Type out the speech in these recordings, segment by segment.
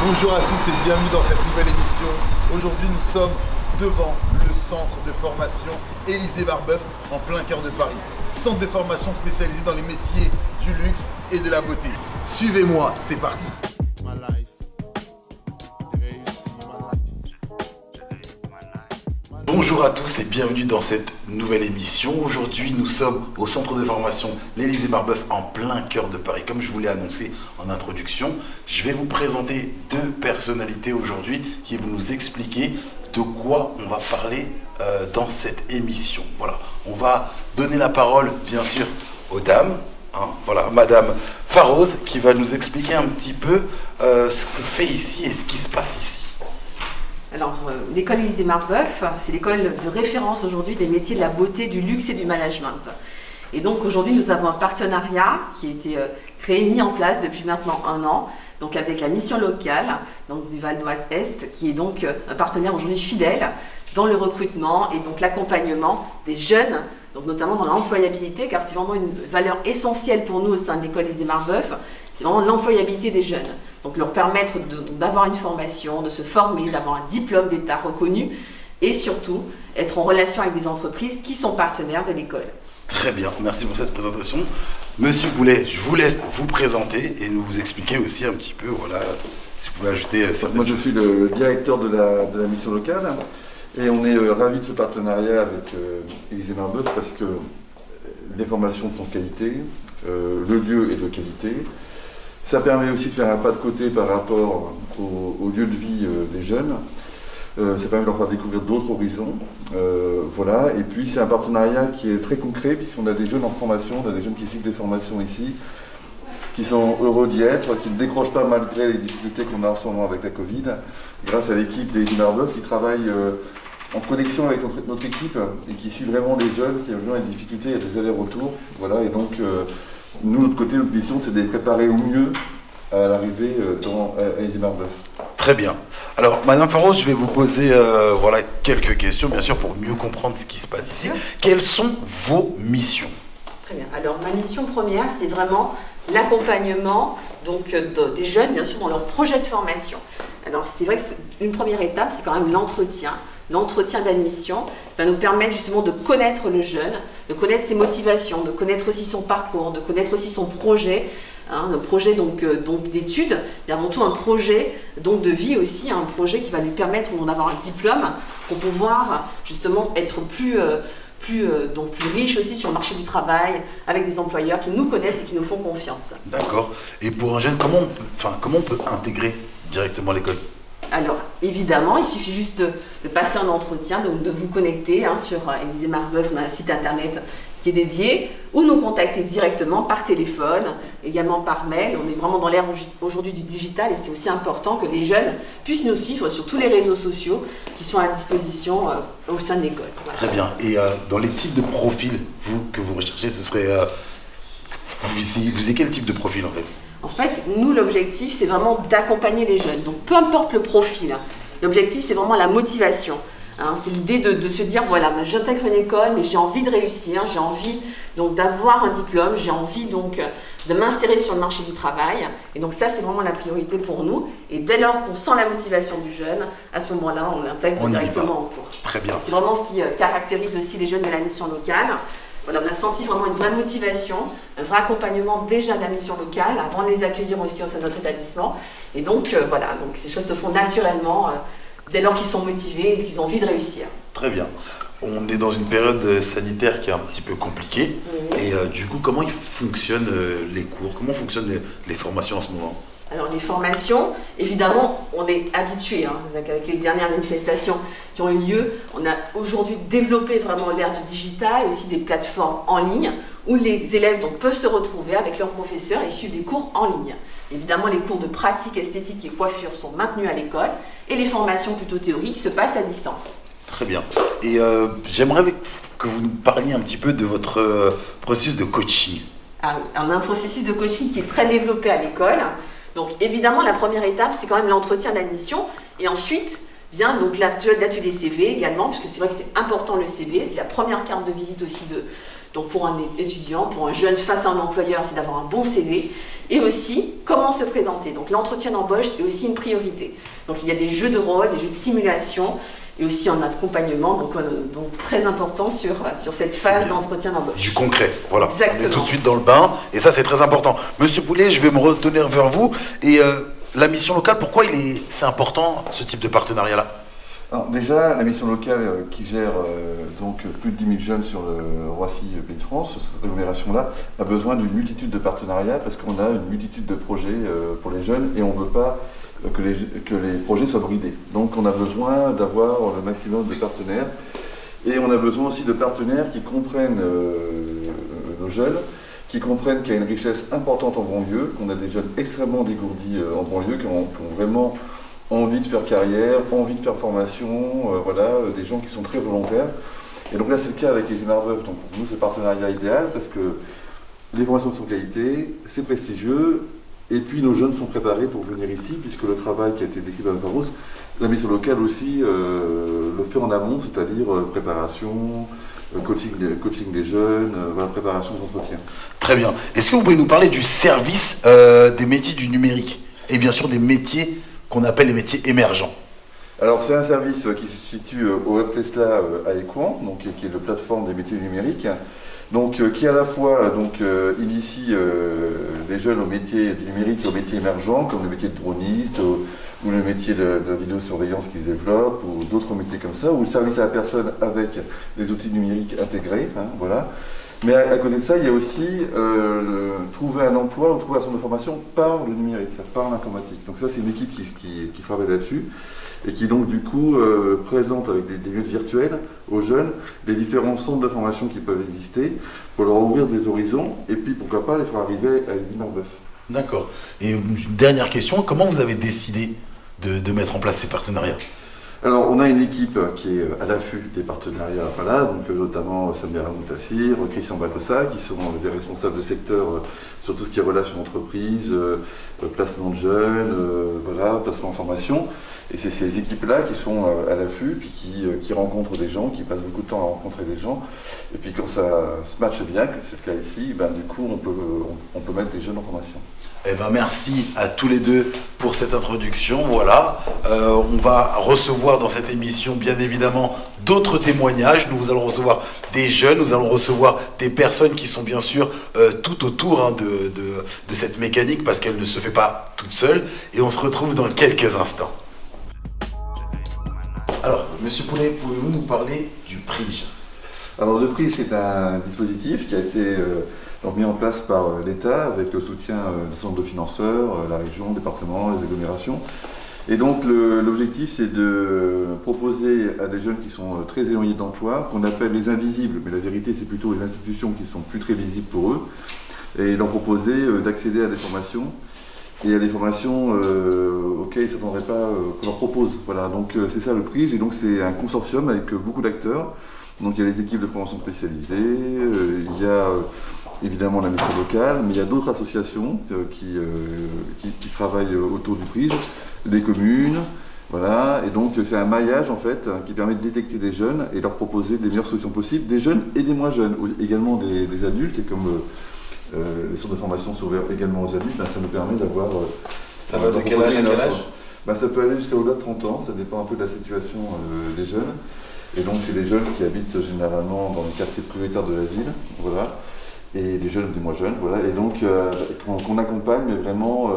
Bonjour à tous et bienvenue dans cette nouvelle émission. Aujourd'hui nous sommes devant le centre de formation Élysée Marbeuf en plein cœur de Paris. Centre de formation spécialisé dans les métiers du luxe et de la beauté. Suivez-moi, c'est parti. Bonjour à tous et bienvenue dans cette nouvelle émission. Aujourd'hui nous sommes au centre de formation l'Élysée Marbeuf en plein cœur de Paris. Comme je vous l'ai annoncé en introduction, je vais vous présenter deux personnalités aujourd'hui qui vont nous expliquer de quoi on va parler dans cette émission. Voilà, on va donner la parole bien sûr aux dames. Voilà, Madame Farose qui va nous expliquer un petit peu ce qu'on fait ici et ce qui se passe ici. Alors, l'école Élysée Marbeuf, c'est l'école de référence aujourd'hui des métiers de la beauté, du luxe et du management. Et donc aujourd'hui, nous avons un partenariat qui a été créé, mis en place depuis maintenant 1 an, donc avec la mission locale donc du Val d'Oise Est, qui est donc un partenaire aujourd'hui fidèle dans le recrutement et donc l'accompagnement des jeunes, donc notamment dans l'employabilité, car c'est vraiment une valeur essentielle pour nous au sein de l'école Élysée Marbeuf. C'est vraiment l'employabilité des jeunes. Donc leur permettre d'avoir une formation, de se former, d'avoir un diplôme d'État reconnu et surtout être en relation avec des entreprises qui sont partenaires de l'école. Très bien, merci pour cette présentation. Monsieur Boulet, je vous laisse vous présenter et nous expliquer aussi un petit peu, voilà, si vous pouvez ajouter certaines Moi je suis le directeur de la mission locale et on est ravis de ce partenariat avec Élysée Marbeuf parce que les formations sont de qualité, le lieu est de qualité. Ça permet aussi de faire un pas de côté par rapport au lieu de vie des jeunes. Ça permet de leur faire découvrir d'autres horizons. Voilà. Et puis c'est un partenariat qui est très concret puisqu'on a des jeunes en formation, on a des jeunes qui suivent des formations ici, qui sont heureux d'y être, qui ne décrochent pas malgré les difficultés qu'on a en ce moment avec la Covid, grâce à l'équipe d'Élysée Marbeuf qui travaille en connexion avec notre équipe et qui suit vraiment les jeunes. S'il y a besoin de difficultés, il y a des allers-retours. Voilà. Et donc nous, de notre côté, notre mission, c'est de les préparer au mieux à l'arrivée dans Élysée Marbeuf. Très bien. Alors, Madame Farose, je vais vous poser voilà, quelques questions, bien sûr, pour mieux comprendre ce qui se passe ici. Quelles sont vos missions? Très bien. Alors, ma mission première, c'est vraiment l'accompagnement des jeunes, bien sûr, dans leur projet de formation. Alors, c'est vrai qu'une première étape, c'est quand même l'entretien. L'entretien d'admission va nous permettre justement de connaître le jeune, de connaître ses motivations, de connaître aussi son parcours, de connaître aussi son projet, le projet donc d'études, et avant tout un projet donc de vie aussi, un projet qui va lui permettre d'en avoir un diplôme pour pouvoir justement être plus riche aussi sur le marché du travail, avec des employeurs qui nous connaissent et qui nous font confiance. D'accord. Et pour un jeune, comment on peut intégrer directement l'école? Alors, évidemment, il suffit juste de passer un entretien, donc de vous connecter sur Élysée Marbeuf, on a un site internet qui est dédié, ou nous contacter directement par téléphone, également par mail. On est vraiment dans l'ère aujourd'hui du digital et c'est aussi important que les jeunes puissent nous suivre sur tous les réseaux sociaux qui sont à disposition au sein de l'école. Voilà. Très bien. Et dans les types de profils que vous recherchez, ce serait... vous visez quel type de profil en fait? En fait, nous, l'objectif, c'est vraiment d'accompagner les jeunes. Donc, peu importe le profil, l'objectif, c'est vraiment la motivation. C'est l'idée de se dire, voilà, j'intègre une école, mais j'ai envie de réussir, j'ai envie donc d'avoir un diplôme, j'ai envie donc de m'insérer sur le marché du travail. Et donc ça, c'est vraiment la priorité pour nous. Et dès lors qu'on sent la motivation du jeune, à ce moment-là, on l'intègre directement en cours. Très bien. C'est vraiment ce qui caractérise aussi les jeunes de la mission locale. Voilà, on a senti vraiment une vraie motivation, un vrai accompagnement déjà de la mission locale avant de les accueillir aussi au sein de notre établissement. Et donc voilà, donc ces choses se font naturellement dès lors qu'ils sont motivés et qu'ils ont envie de réussir. Très bien. On est dans une période sanitaire qui est un petit peu compliquée. Et du coup, comment fonctionnent les cours? Comment fonctionnent les formations en ce moment? Alors les formations, évidemment, on est habitué, avec les dernières manifestations qui ont eu lieu, on a aujourd'hui développé vraiment l'ère du digital, aussi des plateformes en ligne, où les élèves donc, peuvent se retrouver avec leurs professeurs et suivre des cours en ligne. Évidemment, les cours de pratique, esthétique et coiffure sont maintenus à l'école, et les formations plutôt théoriques se passent à distance. Très bien. Et j'aimerais que vous nous parliez un petit peu de votre processus de coaching. Ah oui, on a un processus de coaching qui est très développé à l'école. Donc évidemment, la première étape, c'est quand même l'entretien d'admission. Et ensuite vient donc l'atelier CV également, puisque c'est vrai que c'est important le CV. C'est la première carte de visite aussi donc pour un étudiant, pour un jeune face à un employeur, c'est d'avoir un bon CV. et aussi comment se présenter. Donc l'entretien d'embauche est aussi une priorité. Donc il y a des jeux de rôle, des jeux de simulation, et aussi en accompagnement, donc très important sur cette phase d'entretien d'embauche. Du concret, voilà. Exactement. On est tout de suite dans le bain, et ça c'est très important. Monsieur Poulet, je vais me retourner vers vous, et la mission locale, pourquoi c'est important ce type de partenariat-là? Alors déjà, la mission locale qui gère donc plus de 10 000 jeunes sur le Roissy Pays de France, cette agglomération-là, a besoin d'une multitude de partenariats parce qu'on a une multitude de projets pour les jeunes et on ne veut pas que les projets soient bridés. Donc on a besoin d'avoir le maximum de partenaires et on a besoin aussi de partenaires qui comprennent nos jeunes, qui comprennent qu'il y a une richesse importante en banlieue, qu'on a des jeunes extrêmement dégourdis en banlieue, qui ont vraiment envie de faire carrière, envie de faire formation, voilà, des gens qui sont très volontaires. Et donc là c'est le cas avec les Marbeuf, donc pour nous c'est le partenariat idéal parce que les formations sont de qualité, c'est prestigieux, et puis nos jeunes sont préparés pour venir ici, puisque le travail qui a été décrit par Faros, la mission locale aussi le fait en amont, c'est-à-dire préparation, coaching des jeunes, voilà, préparation aux entretiens. Très bien. Est-ce que vous pouvez nous parler du service des métiers du numérique et bien sûr des métiers qu'on appelle les métiers émergents? Alors c'est un service qui se situe au Hub Tesla à Écouen, donc qui est la plateforme des métiers numériques, donc qui à la fois initie les jeunes aux métiers du numérique et aux métiers émergents, comme le métier de droniste ou le métier de vidéosurveillance qui se développe, ou d'autres métiers comme ça, ou le service à la personne avec les outils numériques intégrés, hein, voilà. Mais à côté de ça, il y a aussi trouver un emploi ou trouver un centre de formation par le numérique, par l'informatique. Donc ça, c'est une équipe qui travaille là-dessus et qui donc du coup présente avec des lieux virtuels aux jeunes les différents centres de formation qui peuvent exister pour leur ouvrir des horizons et puis pourquoi pas les faire arriver à les Marbeuf. D'accord. Et une dernière question, comment vous avez décidé de mettre en place ces partenariats? Alors, on a une équipe qui est à l'affût des partenariats, voilà, donc notamment Samira Moutassir, Christian Bacossa, qui sont des responsables de secteur sur tout ce qui est relations d'entreprise, placement de jeunes, voilà, placement en formation. Et c'est ces équipes-là qui sont à l'affût, puis qui rencontrent des gens, qui passent beaucoup de temps à rencontrer des gens. Et puis quand ça se matche bien, que c'est le cas ici, ben, du coup, on peut mettre des jeunes en formation. Eh ben merci à tous les deux pour cette introduction. Voilà, on va recevoir dans cette émission bien évidemment d'autres témoignages. Nous allons recevoir des jeunes, nous allons recevoir des personnes qui sont bien sûr tout autour hein, de cette mécanique parce qu'elle ne se fait pas toute seule. Et on se retrouve dans quelques instants. Alors, Monsieur Poulet, pouvez-vous nous parler du PRIGE? Alors le PRIGE c'est un dispositif qui a été donc mis en place par l'État avec le soutien d'un certain nombre de financeurs, la région, le département, les agglomérations. Et donc l'objectif c'est de proposer à des jeunes qui sont très éloignés d'emploi, qu'on appelle les invisibles, mais la vérité c'est plutôt les institutions qui sont plus très visibles pour eux, et leur proposer d'accéder à des formations, et à des formations auxquelles ils ne s'attendraient pas qu'on leur propose. Voilà, donc c'est ça le PRIGE, et donc c'est un consortium avec beaucoup d'acteurs. Donc il y a les équipes de prévention spécialisées, il y a évidemment la mission locale, mais il y a d'autres associations qui travaillent autour du PRIGE, des communes, voilà, et donc c'est un maillage en fait qui permet de détecter des jeunes et leur proposer les meilleures solutions possibles, des jeunes et des moins jeunes, également des adultes, et comme les centres de formation sont ouverts également aux adultes, ben, ça nous permet d'avoir... ça va de quel âge à quel âge? Ben, ça peut aller jusqu'à au-delà de 30 ans, ça dépend un peu de la situation des jeunes. Et donc c'est des jeunes qui habitent généralement dans les quartiers prioritaires de la ville, voilà, et des jeunes, des moins jeunes, voilà, et donc qu'on accompagne, mais vraiment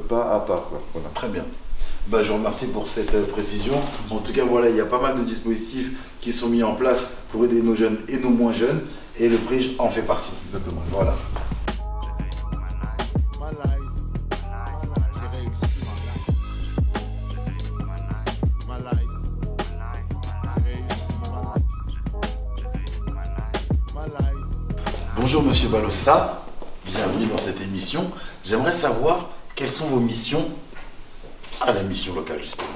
pas à pas, quoi, voilà. Très bien. Bah, je vous remercie pour cette précision. En tout cas, voilà, il y a pas mal de dispositifs qui sont mis en place pour aider nos jeunes et nos moins jeunes, et le PRIGE en fait partie. Exactement. Voilà. Bonjour Monsieur Balossa, bienvenue dans cette émission. J'aimerais savoir quelles sont vos missions à la mission locale justement.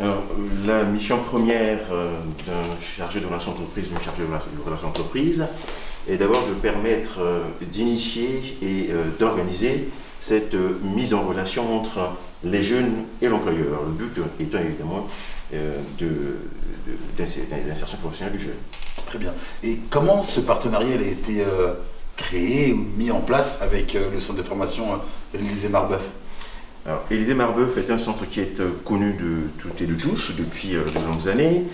Alors, la mission première d'un chargé de relations entreprises, d'une chargée de relations entreprises, est d'abord de permettre d'initier et d'organiser cette mise en relation entre les jeunes et l'employeur. Le but étant évidemment d'insertion professionnelle du jeune. Très bien. Et comment ce partenariat a été créé ou mis en place avec le centre de formation Élysée Marbeuf? Alors, Élysée Marbeuf est un centre qui est connu de toutes et de tous depuis de longues années.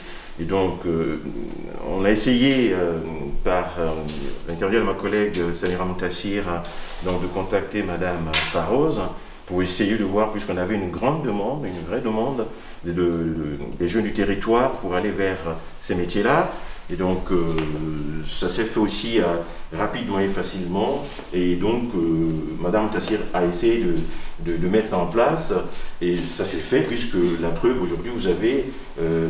Et donc, on a essayé, par l'intermédiaire de ma collègue Samira Moutassir, donc de contacter Madame Farose pour essayer de voir, puisqu'on avait une grande demande, une vraie demande des jeunes du territoire pour aller vers ces métiers-là. Et donc, ça s'est fait aussi rapidement et facilement. Et donc, Madame Tassir a essayé de mettre ça en place. Et ça s'est fait, puisque la preuve, aujourd'hui, vous avez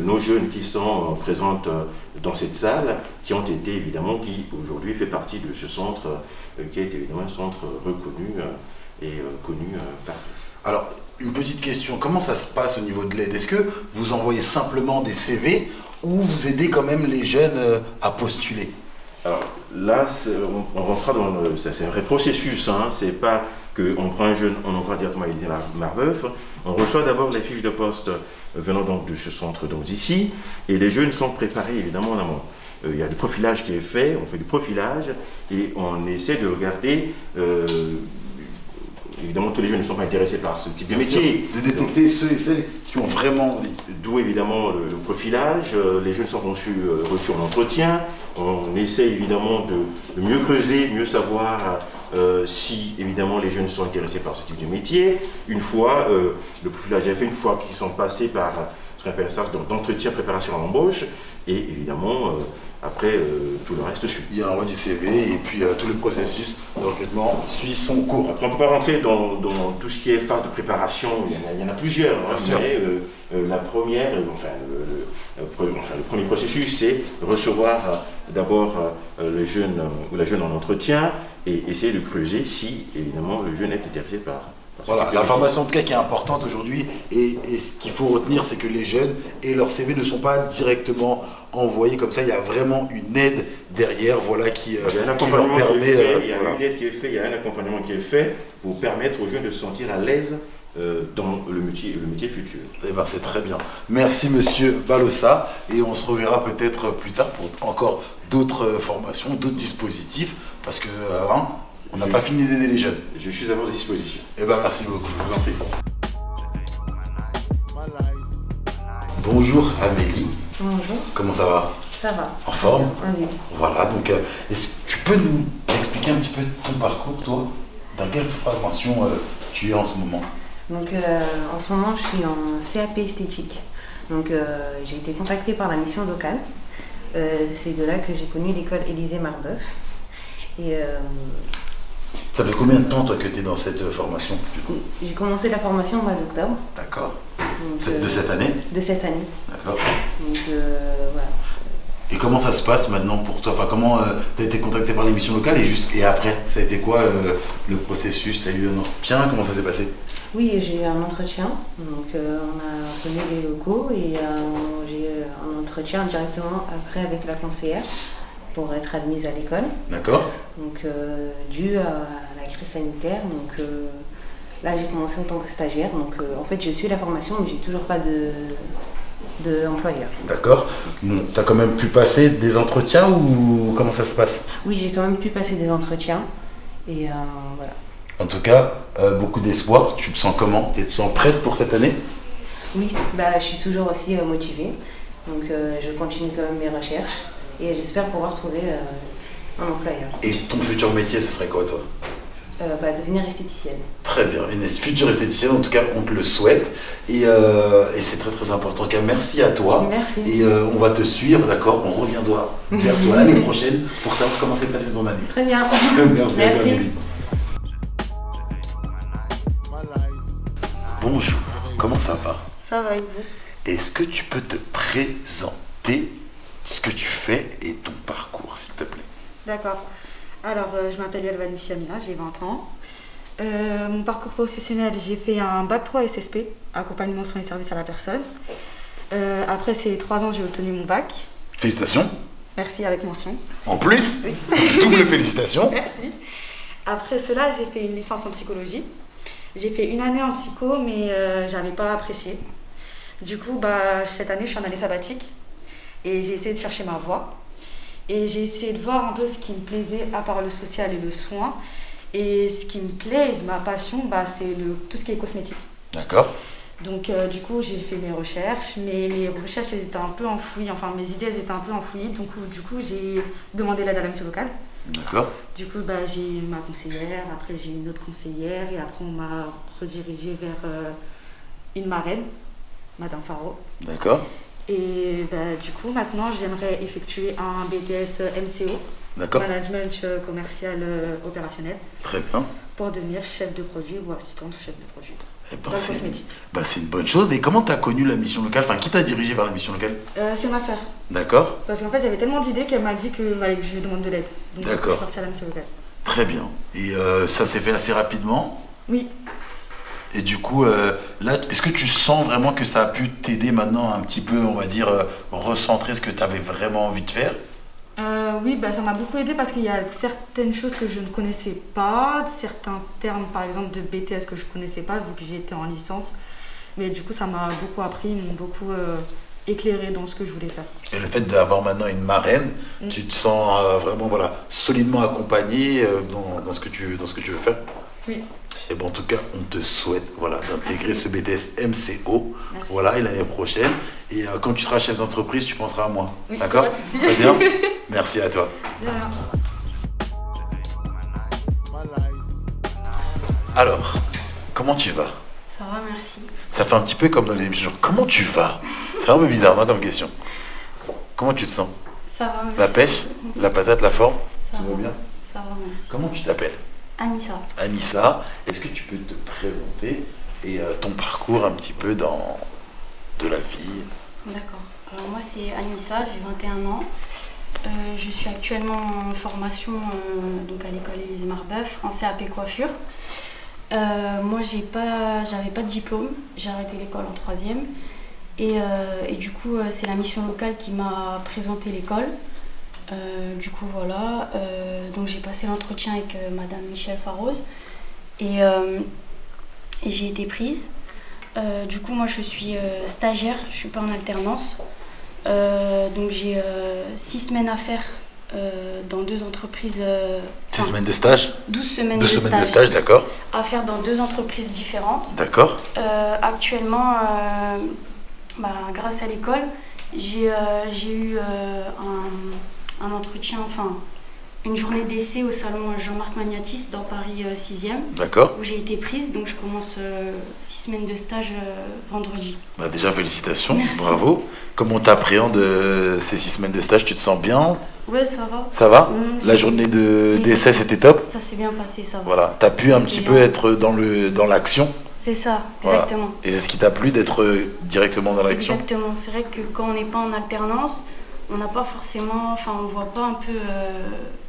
nos jeunes qui sont présentes dans cette salle, qui ont été évidemment, qui aujourd'hui fait partie de ce centre, qui est évidemment un centre reconnu et connu partout. Alors, une petite question, comment ça se passe au niveau de l'aide? Est-ce que vous envoyez simplement des CV ou vous aidez quand même les jeunes à postuler? Alors là, on rentrera dans c'est un vrai processus, hein. C'est pas qu'on prend un jeune, on envoie directement à Élysée Marbeuf. On reçoit d'abord les fiches de poste venant donc de ce centre d'ici, et les jeunes sont préparés évidemment en amont. Il y a du profilage qui est fait, on fait du profilage et on essaie de regarder. Évidemment, tous les jeunes ne sont pas intéressés par ce type de métier. De détecter ceux et celles qui ont vraiment envie. D'où évidemment le profilage. Les jeunes sont reçus en entretien. On essaie évidemment de mieux creuser, mieux savoir si évidemment les jeunes sont intéressés par ce type de métier. Une fois le profilage est fait, une fois qu'ils sont passés par ce qu'on appelle ça d'entretien, préparation à l'embauche, et évidemment après tout le reste suit. Il y a l'envoi du CV et puis tout le processus de recrutement suit son cours. Après, on ne peut pas rentrer dans tout ce qui est phase de préparation, il y en a plusieurs, hein, mais la première, le premier processus, c'est recevoir d'abord le jeune ou la jeune en entretien et essayer de creuser si évidemment le jeune est intéressé par. Voilà, l'information en tout cas qui est importante aujourd'hui et ce qu'il faut retenir, c'est que les jeunes et leurs CV ne sont pas directement envoyés comme ça, il y a vraiment une aide derrière, voilà, qui leur permet... Il y a une aide qui est faite, il y a un accompagnement qui est fait pour permettre aux jeunes de se sentir à l'aise dans le métier futur. Eh ben, c'est très bien. Merci Monsieur Balossa et on se reverra peut-être plus tard pour encore d'autres formations, d'autres dispositifs parce que... on n'a pas fini d'aider les jeunes. Je suis à votre disposition. Eh bien, merci beaucoup. Je vous en prie. Bonjour Amélie. Bonjour. Comment ça va? Ça va. En forme? Oui. Voilà, donc est-ce que tu peux nous expliquer un petit peu ton parcours, toi? Dans quelle formation tu es en ce moment? Donc en ce moment, je suis en CAP esthétique. Donc j'ai été contactée par la mission locale. C'est de là que j'ai connu l'école Élysée Marbeuf. Et ça fait combien de temps toi que tu es dans cette formation du coup? J'ai commencé la formation au mois d'octobre. D'accord. De cette année? De cette année. D'accord. Donc voilà. Et comment ça se passe maintenant pour toi? Enfin, comment tu as été contacté par l'émission locale et après, ça a été quoi le processus? Tu as eu un entretien? Comment ça s'est passé? Oui, j'ai eu un entretien. Donc on a connu les locaux et j'ai eu un entretien directement après avec la conseillère pour être admise à l'école. D'accord. Donc dû à la crise sanitaire, donc là j'ai commencé en tant que stagiaire. Donc en fait je suis la formation mais j'ai toujours pas d'employeur. D'accord. Bon, tu as quand même pu passer des entretiens ou comment ça se passe? Oui, j'ai quand même pu passer des entretiens et voilà. En tout cas, beaucoup d'espoir. Tu te sens comment? Tu te sens prête pour cette année? Oui, bah, je suis toujours aussi motivée. Donc je continue quand même mes recherches. Et j'espère pouvoir trouver un employeur. Et ton futur métier, ce serait quoi, toi? Devenir esthéticienne. Très bien, une future esthéticienne, en tout cas, on te le souhaite. Et c'est très très important. En tout cas, merci à toi. Merci. Et on va te suivre, d'accord? On reviendra vers toi l'année prochaine pour savoir comment s'est passée ton année. Très bien. Merci. À toi, Amélie. Bonjour, comment ça va? Ça va et vous? Est-ce que tu peux te présenter ce que tu fais et ton parcours, s'il te plaît? D'accord. Alors, je m'appelle Yalvani Siamina, j'ai 20 ans. Mon parcours professionnel, j'ai fait un bac 3 SSP, accompagnement soins et services à la personne. Après ces 3 ans, j'ai obtenu mon bac. Félicitations. Merci, avec mention. En plus, oui. Double félicitations. Merci. Après cela, j'ai fait une licence en psychologie. J'ai fait une année en psycho, mais j'avais pas apprécié. Du coup, cette année, je suis en année sabbatique. Et j'ai essayé de chercher ma voie. Et j'ai essayé de voir un peu ce qui me plaisait à part le social et le soin. Et ce qui me plaît, ma passion, c'est tout ce qui est cosmétique. D'accord. Donc du coup, j'ai fait mes recherches, mais mes recherches elles étaient un peu enfouies, enfin mes idées elles étaient un peu enfouies. Donc du coup, j'ai demandé l'aide à la mission locale. D'accord. Du coup, j'ai eu ma conseillère, après j'ai eu une autre conseillère et après on m'a redirigée vers une marraine, Madame Faro. D'accord. Et du coup, maintenant, j'aimerais effectuer un BTS MCO, Management Commercial Opérationnel. Très bien. Pour devenir chef de produit ou assistante chef de produit. Dans le cosmétique. C'est une bonne chose. Et comment tu as connu la mission locale? Enfin, qui t'a dirigé vers la mission locale? C'est ma soeur. D'accord. Parce qu'en fait, j'avais tellement d'idées qu'elle m'a dit qu'il fallait que je demande de l'aide. Donc, je suis partie à la mission locale. Très bien. Et ça s'est fait assez rapidement? Oui. Et du coup, là, est-ce que tu sens vraiment que ça a pu t'aider maintenant un petit peu, on va dire, recentrer ce que tu avais vraiment envie de faire? Oui, ça m'a beaucoup aidé parce qu'il y a certaines choses que je ne connaissais pas, certains termes par exemple de BTS que je ne connaissais pas vu que j'étais en licence. Mais du coup, ça m'a beaucoup appris, ils m'ont beaucoup éclairé dans ce que je voulais faire. Et le fait d'avoir maintenant une marraine, tu te sens vraiment solidement accompagnée dans ce que tu veux faire? Oui. Et en tout cas, on te souhaite d'intégrer ce BTS MCO. Merci. Et l'année prochaine. Et quand tu seras chef d'entreprise, tu penseras à moi. Oui, d'accord? Très bien. Merci à toi. Bien. Alors, comment tu vas? Ça va, merci. Ça fait un petit peu comme dans les émissions. Comment tu vas? C'est un peu bizarre, non, comme question. Comment tu te sens? Ça va, merci. La pêche? La patate? La forme? Ça Tout va bien? Ça va, merci. Comment tu t'appelles? Anissa. Anissa, est-ce que tu peux te présenter et ton parcours un petit peu dans de la vie? D'accord. Alors moi c'est Anissa, j'ai 21 ans. Je suis actuellement en formation donc à l'école Élisée Marbeuf en CAP coiffure. Moi j'avais pas de diplôme, j'ai arrêté l'école en 3e et du coup c'est la mission locale qui m'a présenté l'école. Du coup voilà, donc j'ai passé l'entretien avec Madame Michel Farose et j'ai été prise. Du coup moi je suis stagiaire, je suis pas en alternance. Donc j'ai 6 semaines à faire dans 2 entreprises. 6 semaines de stage? 12 semaines 12 semaines de stage, d'accord. À faire dans 2 entreprises différentes. D'accord. Actuellement, grâce à l'école, j'ai eu un entretien, une journée d'essai au salon Jean-Marc Magnatis dans Paris 6e. D'accord. Où j'ai été prise, donc je commence 6 semaines de stage vendredi. Déjà félicitations, merci. Bravo. Comment t'appréhendes ces 6 semaines de stage? Tu te sens bien? Ouais, ça va. Ça va? La journée d'essai c'était top? Ça s'est bien passé, ça va. Voilà, t'as pu un petit peu être dans l'action? C'est ça, exactement. Et c'est ce qui t'a plu d'être directement dans l'action? Exactement, c'est vrai que quand on n'est pas en alternance, on n'a pas forcément, on ne voit pas un peu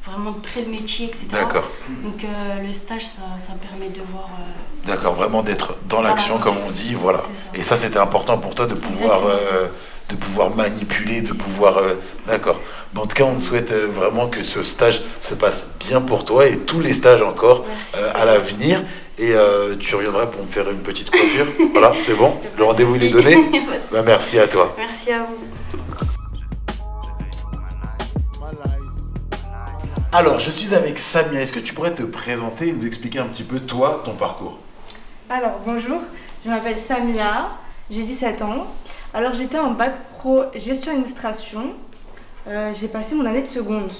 vraiment de près le métier, etc. D'accord. Donc le stage, ça permet de voir... D'accord, vraiment d'être dans l'action, comme on dit, voilà. Et ça, c'était important pour toi de pouvoir manipuler, de pouvoir... D'accord. En tout cas, on te souhaite vraiment que ce stage se passe bien pour toi et tous les stages encore à l'avenir. Et tu reviendras pour me faire une petite coiffure. Voilà, c'est bon? Le rendez-vous il est donné? Merci à toi. Merci à vous. Alors, je suis avec Samia. Est-ce que tu pourrais te présenter et nous expliquer un petit peu, toi, ton parcours? Alors, bonjour. Je m'appelle Samia. J'ai 17 ans. Alors, j'étais en bac pro gestion administration. J'ai passé mon année de seconde.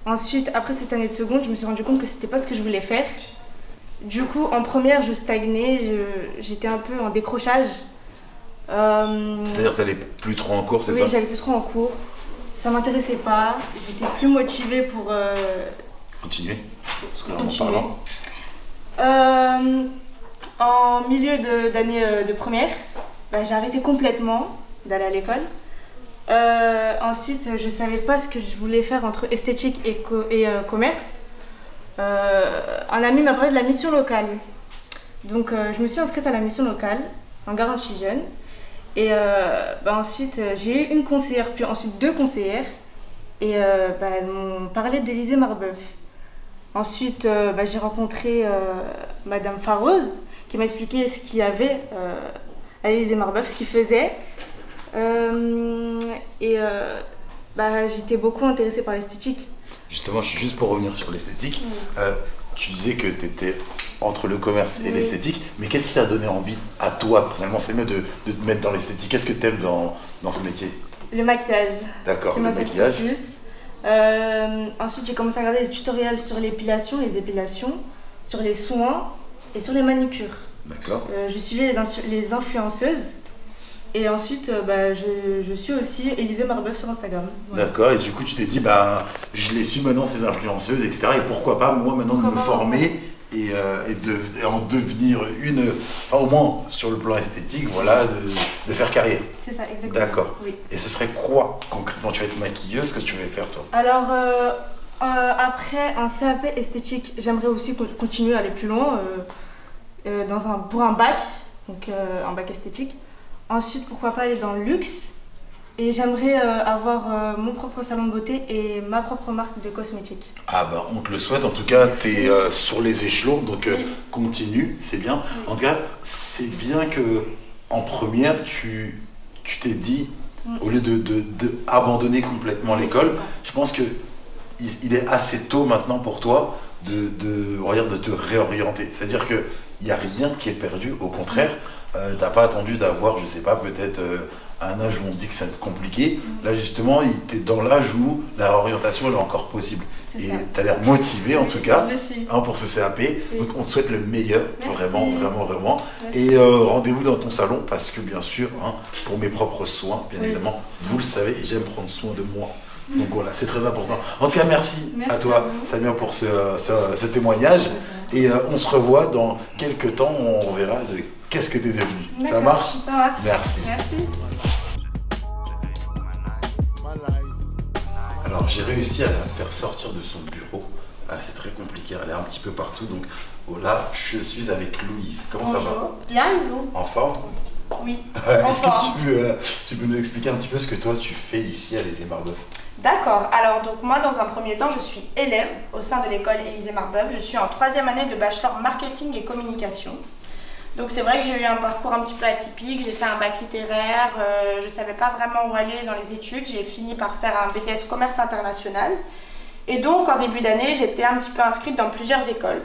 Ensuite, après cette année de seconde, je me suis rendu compte que c'était pas ce que je voulais faire. Du coup, en première, je stagnais. J'étais un peu en décrochage. C'est-à-dire que tu n'allais plus trop en cours, c'est ça? Oui, j'allais plus trop en cours. Ça m'intéressait pas, j'étais plus motivée pour... Continuer, parce que là, en parlant. En milieu d'année de première, j'ai arrêté complètement d'aller à l'école. Ensuite, je savais pas ce que je voulais faire entre esthétique et commerce. Un ami m'a parlé de la mission locale. Donc, je me suis inscrite à la mission locale, en garantie jeune. Et ensuite, j'ai eu une conseillère, puis ensuite 2 conseillères. Et elles m'ont parlé d'Élisée Marbeuf. Ensuite, j'ai rencontré Madame Farose, qui m'a expliqué ce qu'il y avait à Élisée Marbeuf, ce qu'ils faisaient. J'étais beaucoup intéressée par l'esthétique. Justement, juste pour revenir sur l'esthétique, tu disais que tu étais entre le commerce et l'esthétique, mais qu'est-ce qui t'a donné envie à toi, personnellement, c'est mieux de te mettre dans l'esthétique? Qu'est-ce que tu aimes dans ce métier? Le maquillage. D'accord, le maquillage. Ensuite, j'ai commencé à regarder des tutoriels sur l'épilation, les épilations, sur les soins et sur les manicures. D'accord. Je suivais les influenceuses. Et ensuite, je suis aussi Élisée Marbeuf sur Instagram. Voilà. D'accord, et du coup tu t'es dit, je les suis maintenant ces influenceuses, etc. Et pourquoi pas moi maintenant de me former et en devenir une, enfin au moins sur le plan esthétique, voilà, de faire carrière. C'est ça, exactement. D'accord. Oui. Et ce serait quoi concrètement? Tu vas être maquilleuse, qu'est-ce que tu veux faire toi? Alors, après un CAP esthétique, j'aimerais aussi continuer à aller plus loin pour un bac, donc un bac esthétique. Ensuite, pourquoi pas aller dans le luxe. Et j'aimerais avoir mon propre salon de beauté et ma propre marque de cosmétiques. Ah on te le souhaite. En tout cas, tu es sur les échelons, donc continue, c'est bien. En tout cas, c'est bien que en première, tu t'es dit, au lieu de abandonner complètement l'école, je pense que il est assez tôt maintenant pour toi de te réorienter. C'est-à-dire qu'il n'y a rien qui est perdu, au contraire. T'as pas attendu d'avoir, je sais pas, peut-être un âge où on se dit que c'est compliqué. Là justement, t'es dans l'âge où la réorientation elle est encore possible. Et t'as l'air motivé en tout cas pour ce CAP. Donc on te souhaite le meilleur, vraiment. Merci. Et rendez-vous dans ton salon parce que bien sûr, pour mes propres soins, bien évidemment, vous le savez, j'aime prendre soin de moi. Donc voilà, c'est très important. En tout cas, merci à toi, Samia, pour ce témoignage. Et on se revoit dans quelques temps, on verra de qu'est-ce que tu es devenu. Ça marche? Ça marche. Merci. Alors, j'ai réussi à la faire sortir de son bureau. C'est très compliqué, elle est un petit peu partout. Donc là, je suis avec Louise. Comment ça va? Bien, et vous? En forme? Oui. Est-ce que tu peux nous expliquer un petit peu ce que toi tu fais ici à Élisée Marbeuf? D'accord. Alors donc moi dans un premier temps je suis élève au sein de l'école Élisée Marbeuf. Je suis en 3e année de bachelor marketing et communication. Donc c'est vrai que j'ai eu un parcours un petit peu atypique. J'ai fait un bac littéraire, je ne savais pas vraiment où aller dans les études. J'ai fini par faire un BTS commerce international. Et donc en début d'année j'étais un petit peu inscrite dans plusieurs écoles.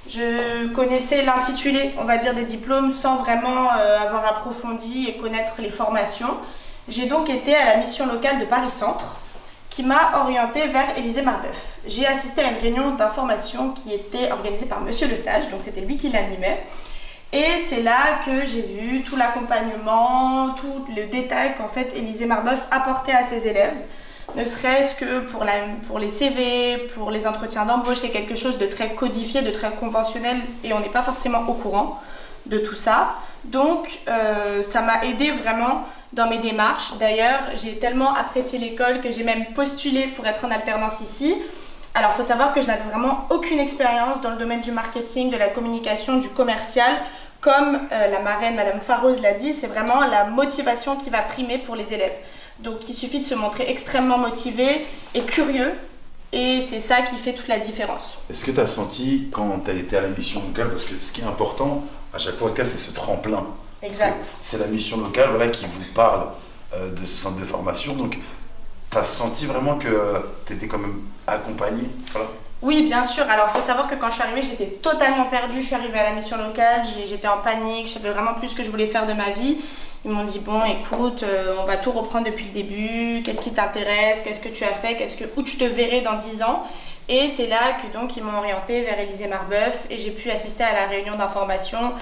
Je connaissais l'intitulé, on va dire, des diplômes sans vraiment avoir approfondi et connaître les formations. J'ai donc été à la mission locale de Paris Centre qui m'a orientée vers Élisée Marbeuf. J'ai assisté à une réunion d'information qui était organisée par Monsieur Lesage, donc c'était lui qui l'animait. Et c'est là que j'ai vu tout l'accompagnement, tout le détail qu'en fait Élisée Marbeuf apportait à ses élèves. Ne serait-ce que pour les CV, pour les entretiens d'embauche, c'est quelque chose de très codifié, de très conventionnel et on n'est pas forcément au courant de tout ça. Donc ça m'a aidé vraiment dans mes démarches. D'ailleurs, j'ai tellement apprécié l'école que j'ai même postulé pour être en alternance ici. Alors il faut savoir que je n'avais vraiment aucune expérience dans le domaine du marketing, de la communication, du commercial. Comme la marraine, Madame Farose l'a dit, c'est vraiment la motivation qui va primer pour les élèves. Donc il suffit de se montrer extrêmement motivé et curieux et c'est ça qui fait toute la différence. Est-ce que tu as senti quand tu as été à la mission locale, parce que ce qui est important à chaque fois, en tout cas, c'est ce tremplin. Exact. C'est la mission locale qui vous parle de ce centre de formation, donc tu as senti vraiment que tu étais quand même accompagné, voilà. Oui, bien sûr. Alors, il faut savoir que quand je suis arrivée, j'étais totalement perdue. Je suis arrivée à la mission locale, j'étais en panique, je savais vraiment plus ce que je voulais faire de ma vie. Ils m'ont dit, bon, écoute, on va tout reprendre depuis le début. Qu'est-ce qui t'intéresse? Qu'est-ce que tu as fait? Où tu te verrais dans 10 ans? Et c'est là que donc ils m'ont orientée vers Élisée Marbeuf et j'ai pu assister à la réunion d'information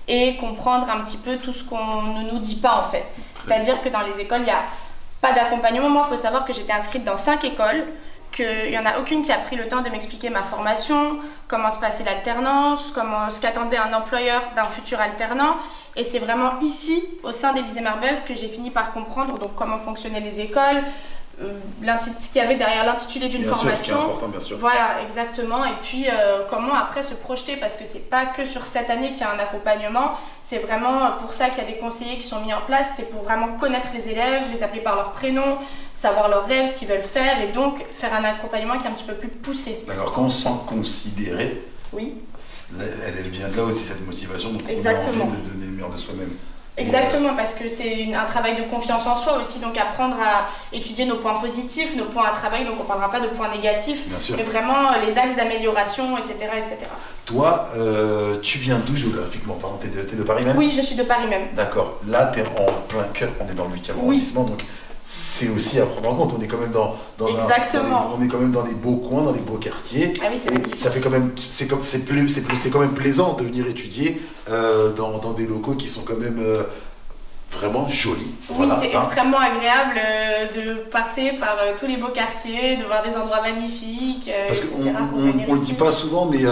et comprendre un petit peu tout ce qu'on ne nous dit pas en fait. C'est-à-dire que dans les écoles, il n'y a pas d'accompagnement. Moi, il faut savoir que j'étais inscrite dans 5 écoles. Qu'il n'y en a aucune qui a pris le temps de m'expliquer ma formation, comment se passait l'alternance, ce qu'attendait un employeur d'un futur alternant. Et c'est vraiment ici, au sein d'Élisée Marbeuf, que j'ai fini par comprendre donc, comment fonctionnaient les écoles, ce qu'il y avait derrière l'intitulé d'une formation. Bien sûr, ce qui est important, bien sûr. Voilà, exactement. Et puis, comment après se projeter, parce que c'est pas que sur cette année qu'il y a un accompagnement, c'est vraiment pour ça qu'il y a des conseillers qui sont mis en place, c'est pour vraiment connaître les élèves, les appeler par leur prénom, savoir leurs rêves, ce qu'ils veulent faire, et donc faire un accompagnement qui est un petit peu plus poussé. D'accord, quand on se sent considéré, oui. Elle vient de là aussi, cette motivation, donc exactement. on a envie de donner le meilleur de soi-même. Exactement, parce que c'est un travail de confiance en soi aussi, donc apprendre à étudier nos points positifs, nos points à travailler, donc on ne parlera pas de points négatifs, mais vraiment les axes d'amélioration, etc., etc. Toi, tu viens d'où géographiquement parlant? T'es de Paris même? Oui, je suis de Paris même. D'accord, là tu es en plein cœur, on est dans le 8e arrondissement, donc c'est aussi à prendre en compte, on est quand même on est quand même dans des beaux coins, dans des beaux quartiers. Ah oui, c'est ça fait quand même, c'est quand même plaisant de venir étudier dans des locaux qui sont quand même vraiment jolis. Oui, voilà, c'est extrêmement agréable de passer par tous les beaux quartiers, de voir des endroits magnifiques. Parce qu'on ne le dit pas souvent, mais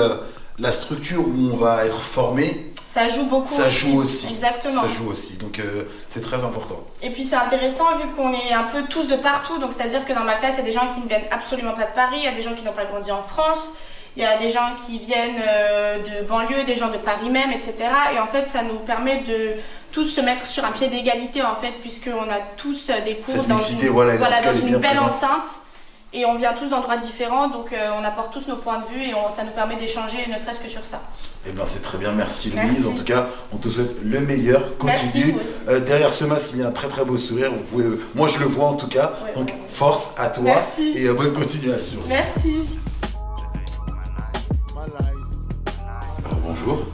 la structure où on va être formé, ça joue beaucoup. Ça joue aussi. Exactement. Ça joue aussi, donc c'est très important. Et puis c'est intéressant vu qu'on est un peu tous de partout, donc c'est-à-dire que dans ma classe, il y a des gens qui ne viennent absolument pas de Paris, il y a des gens qui n'ont pas grandi en France, il y a des gens qui viennent de banlieue, des gens de Paris même, etc. Et en fait, ça nous permet de tous se mettre sur un pied d'égalité, en fait, puisqu'on a tous des cours dans une belle enceinte. Et on vient tous d'endroits différents, donc on apporte tous nos points de vue et ça nous permet d'échanger, ne serait-ce que sur ça. Eh bien c'est très bien, merci Louise. En tout cas, on te souhaite le meilleur, continue. Derrière ce masque, il y a un très très beau sourire, vous pouvez moi je le vois en tout cas, donc force à toi et bonne continuation. Merci. Alors bonjour.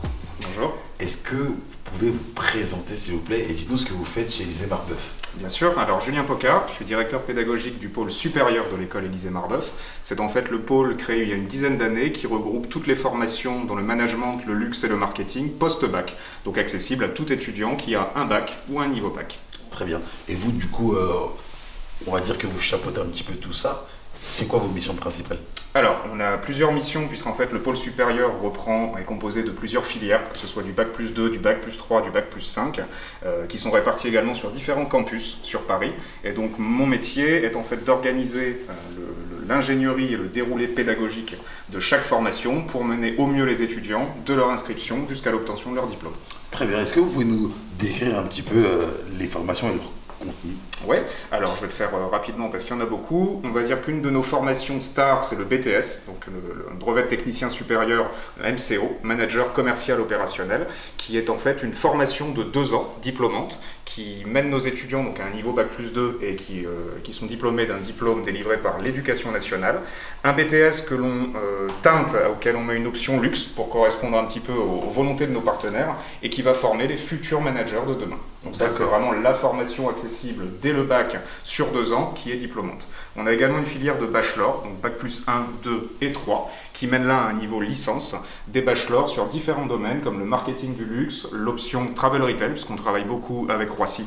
Bonjour. Est-ce que vous pouvez vous présenter s'il vous plaît et dites-nous ce que vous faites chez Élysée Marbeuf? Bien sûr, alors Julien Pocard, je suis directeur pédagogique du pôle supérieur de l'école Élysée Marbeuf. C'est en fait le pôle créé il y a une dizaine d'années qui regroupe toutes les formations dans le management, le luxe et le marketing post-bac, donc accessible à tout étudiant qui a un bac ou un niveau bac. Très bien. Et vous du coup, on va dire que vous chapeautez un petit peu tout ça. C'est quoi vos missions principales? Alors, on a plusieurs missions puisqu'en fait le pôle supérieur est composé de plusieurs filières, que ce soit du bac plus 2, du bac plus 3, du bac plus 5, qui sont répartis également sur différents campus sur Paris. Et donc mon métier est en fait d'organiser l'ingénierie et le déroulé pédagogique de chaque formation pour mener au mieux les étudiants de leur inscription jusqu'à l'obtention de leur diplôme. Très bien, est-ce que vous pouvez nous décrire un petit peu les formations et leur contenu? Ouais, alors je vais le faire rapidement parce qu'il y en a beaucoup. On va dire qu'une de nos formations stars, c'est le BTS, donc le brevet de technicien supérieur MCO, Manager Commercial Opérationnel, qui est en fait une formation de 2 ans, diplômante, qui mène nos étudiants donc à un niveau bac plus 2 et qui sont diplômés d'un diplôme délivré par l'Éducation nationale. Un BTS que l'on teinte, auquel on met une option luxe pour correspondre un petit peu aux volontés de nos partenaires et qui va former les futurs managers de demain. Donc ça, c'est vraiment la formation accessible dès le bac sur 2 ans qui est diplômante. On a également une filière de bachelor, donc bac plus 1, 2 et 3, qui mène là à un niveau licence, des bachelors sur différents domaines comme le marketing du luxe, l'option travel retail, puisqu'on travaille beaucoup avec Roissy.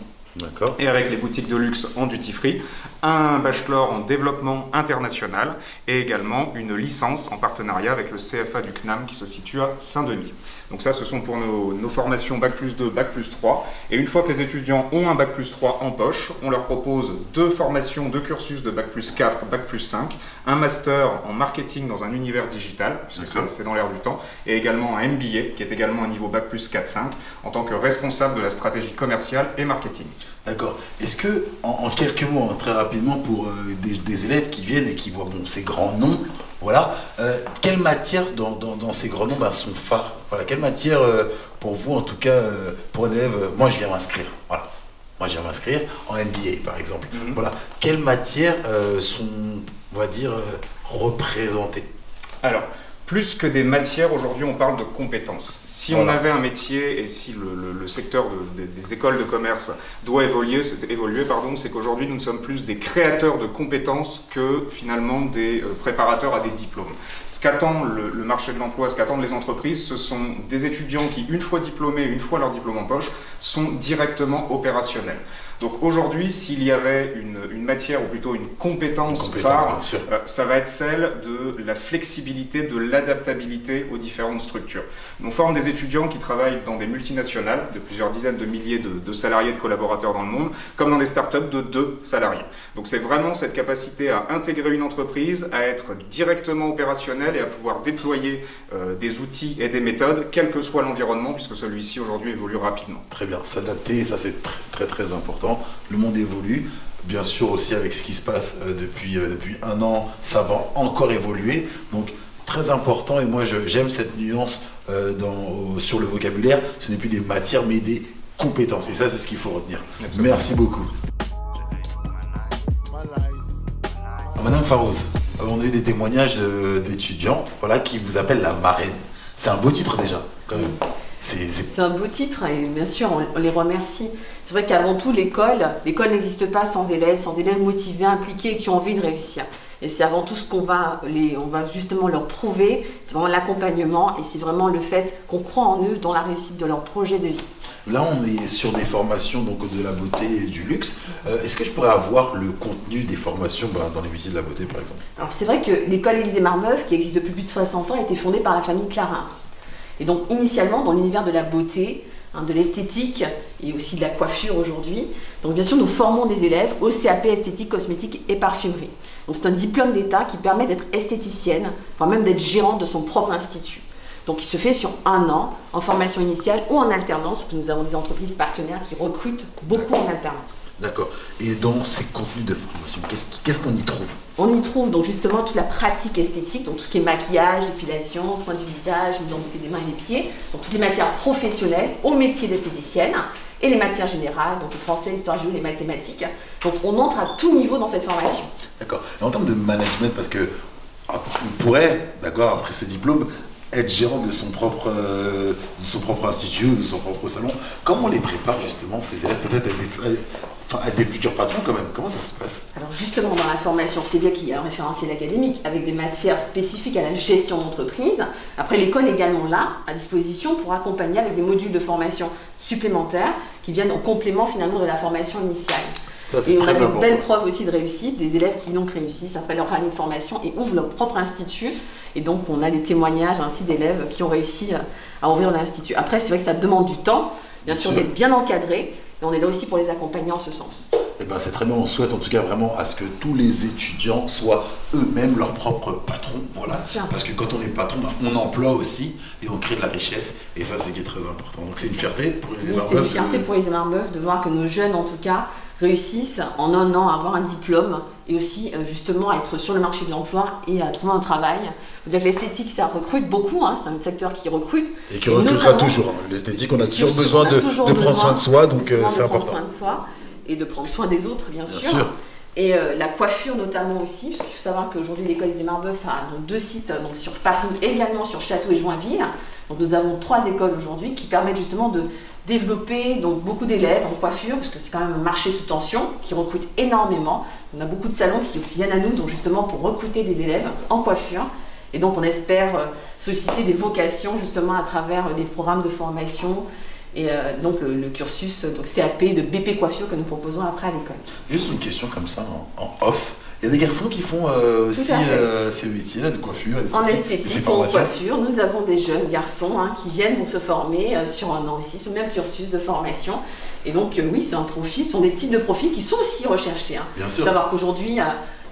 Et avec les boutiques de luxe en duty free, un bachelor en développement international et également une licence en partenariat avec le CFA du CNAM qui se situe à Saint-Denis. Donc ça, ce sont pour nos formations bac plus 2, bac plus 3. Et une fois que les étudiants ont un bac plus 3 en poche, on leur propose 2 formations, 2 cursus de bac plus 4, bac plus 5, un master en marketing dans un univers digital, puisque c'est dans l'air du temps, et également un MBA qui est également un niveau bac plus 4-5 en tant que responsable de la stratégie commerciale et marketing. D'accord. Est-ce que, en quelques mots, très rapidement, pour des élèves qui viennent et qui voient ces grands noms, voilà, quelles matières dans ces grands noms sont phares? Voilà, quelle matière, pour vous, en tout cas, pour un élève, moi je viens m'inscrire, voilà. Moi je viens m'inscrire en MBA, par exemple. Voilà. Quelles matières sont, on va dire, représentées? Alors, plus que des matières, aujourd'hui on parle de compétences. Si on avait un métier et si le secteur des écoles de commerce doit évoluer, c'est qu'aujourd'hui nous ne sommes plus des créateurs de compétences que finalement des préparateurs à des diplômes. Ce qu'attend le marché de l'emploi, ce qu'attendent les entreprises, ce sont des étudiants qui, une fois diplômés, une fois leur diplôme en poche, sont directement opérationnels. Donc aujourd'hui, s'il y avait une matière, ou plutôt une compétence phare, ça va être celle de la flexibilité, de l'adaptabilité aux différentes structures. On forme des étudiants qui travaillent dans des multinationales de plusieurs dizaines de milliers de salariés, de collaborateurs dans le monde, comme dans des startups de 2 salariés. Donc c'est vraiment cette capacité à intégrer une entreprise, à être directement opérationnel et à pouvoir déployer des outils et des méthodes, quel que soit l'environnement, puisque celui-ci aujourd'hui évolue rapidement. Très bien, s'adapter, ça c'est très important. Le monde évolue, bien sûr aussi avec ce qui se passe depuis 1 an, ça va encore évoluer, donc très important. Et moi j'aime cette nuance sur le vocabulaire. Ce n'est plus des matières mais des compétences. Et ça, c'est ce qu'il faut retenir. Absolument. Merci beaucoup. Madame Farouz, on a eu des témoignages d'étudiants qui vous appellent la marraine. C'est un beau titre déjà, quand même. C'est un beau titre et bien sûr, on les remercie. C'est vrai qu'avant tout, l'école n'existe pas sans élèves motivés, impliqués et qui ont envie de réussir. Et c'est avant tout ce qu'on va justement leur prouver, c'est vraiment l'accompagnement et c'est vraiment le fait qu'on croit en eux, dans la réussite de leur projet de vie. Là, on est sur des formations donc, de la beauté et du luxe. Est-ce que je pourrais avoir le contenu des formations dans les métiers de la beauté, par exemple? Alors, c'est vrai que l'école Élisée Marbeuf, qui existe depuis plus de 60 ans, a été fondée par la famille Clarins. Et donc, initialement, dans l'univers de la beauté, de l'esthétique et aussi de la coiffure aujourd'hui. Donc, bien sûr, nous formons des élèves au CAP esthétique, cosmétique et parfumerie. Donc, c'est un diplôme d'État qui permet d'être esthéticienne, voire même d'être gérante de son propre institut. Donc, il se fait sur 1 an, en formation initiale ou en alternance, parce que nous avons des entreprises partenaires qui recrutent beaucoup en alternance. D'accord. Et dans ces contenus de formation, qu'est-ce qu'on y trouve? On y trouve donc justement toute la pratique esthétique, donc tout ce qui est maquillage, épilation, soins du visage, mise en beauté des mains et des pieds, donc toutes les matières professionnelles au métier d'esthéticienne et les matières générales, donc le français, l'histoire géo, les mathématiques. Donc on entre à tout niveau dans cette formation. D'accord. Et en termes de management, parce que on pourrait, d'accord, après ce diplôme, être gérant de son propre institut, de son propre salon. Comment on les prépare justement, ces élèves, peut-être à des futurs patrons quand même? Comment ça se passe? Alors justement, dans la formation, c'est bien qu'il y a un référentiel académique avec des matières spécifiques à la gestion d'entreprise. Après, l'école est également là, à disposition, pour accompagner avec des modules de formation supplémentaires qui viennent en complément finalement de la formation initiale. Ça, et on a des belles preuves aussi de réussite, des élèves qui donc réussissent après leur année de formation et ouvrent leur propre institut. Et donc on a des témoignages ainsi d'élèves qui ont réussi à ouvrir l'institut. Après, c'est vrai que ça demande du temps, bien sûr, d'être bien encadré, et on est là aussi pour les accompagner en ce sens. Eh ben, c'est très bien, on souhaite en tout cas vraiment à ce que tous les étudiants soient eux-mêmes leurs propres patrons. Voilà. Parce que quand on est patron, on emploie aussi et on crée de la richesse. Et ça, c'est qui est très important. Donc c'est une fierté pour Élisée Marbeuf. C'est une fierté pour Élisée Marbeuf de voir que nos jeunes, en tout cas, réussissent en 1 an à avoir un diplôme et aussi justement à être sur le marché de l'emploi et à trouver un travail. Il faut dire que l'esthétique, ça recrute beaucoup, c'est un secteur qui recrute. Et qui recrutera toujours. L'esthétique, on a toujours besoin de prendre soin de soi, donc c'est important. De prendre soin de soi et de prendre soin des autres, bien sûr. Et la coiffure notamment aussi, parce qu'il faut savoir qu'aujourd'hui l'école Élisée Marbeuf a donc 2 sites donc sur Paris, également sur Château et Joinville. Donc nous avons 3 écoles aujourd'hui qui permettent justement de développer donc beaucoup d'élèves en coiffure, parce que c'est quand même un marché sous tension qui recrute énormément. On a beaucoup de salons qui viennent à nous donc justement pour recruter des élèves en coiffure. Et donc on espère solliciter des vocations justement à travers des programmes de formation et donc le cursus donc CAP de BP coiffure que nous proposons après à l'école. Juste une question comme ça en off. Il y a des garçons qui font aussi ces métiers-là de coiffure, en esthétique, en coiffure. Nous avons des jeunes garçons qui viennent pour se former sur 1 an aussi, sur le même cursus de formation. Et donc oui, c'est un profil, ce sont des types de profils qui sont aussi recherchés. Bien sûr. Savoir qu'aujourd'hui,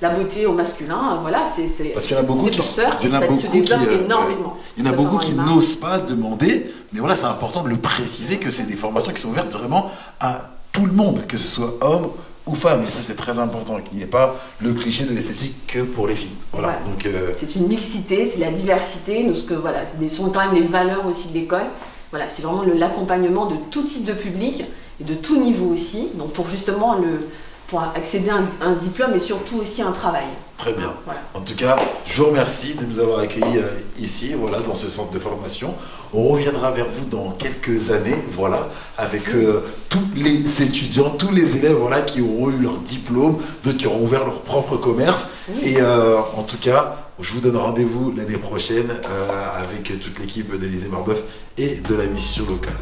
la beauté au masculin, voilà, c'est parce qu'il y en a beaucoup qui se développe énormément. Il y en a beaucoup qui n'osent pas demander, mais voilà, c'est important de le préciser que c'est des formations qui sont ouvertes vraiment à tout le monde, que ce soit homme ou femmes, et ça c'est très important, qu'il n'y ait pas le cliché de l'esthétique que pour les filles. Voilà. Donc c'est une mixité, c'est la diversité, nous, ce sont quand même les valeurs aussi de l'école. Voilà, c'est vraiment l'accompagnement de tout type de public et de tout niveau aussi, donc pour justement pour accéder à un diplôme et surtout aussi un travail. Très bien. Voilà. En tout cas, je vous remercie de nous avoir accueillis ici, voilà, dans ce centre de formation. On reviendra vers vous dans quelques années, voilà, avec tous les étudiants, tous les élèves, voilà, qui auront eu leur diplôme, d'autres qui auront ouvert leur propre commerce. Oui. Et en tout cas, je vous donne rendez-vous l'année prochaine avec toute l'équipe d'Élisée Marbeuf et de la mission locale.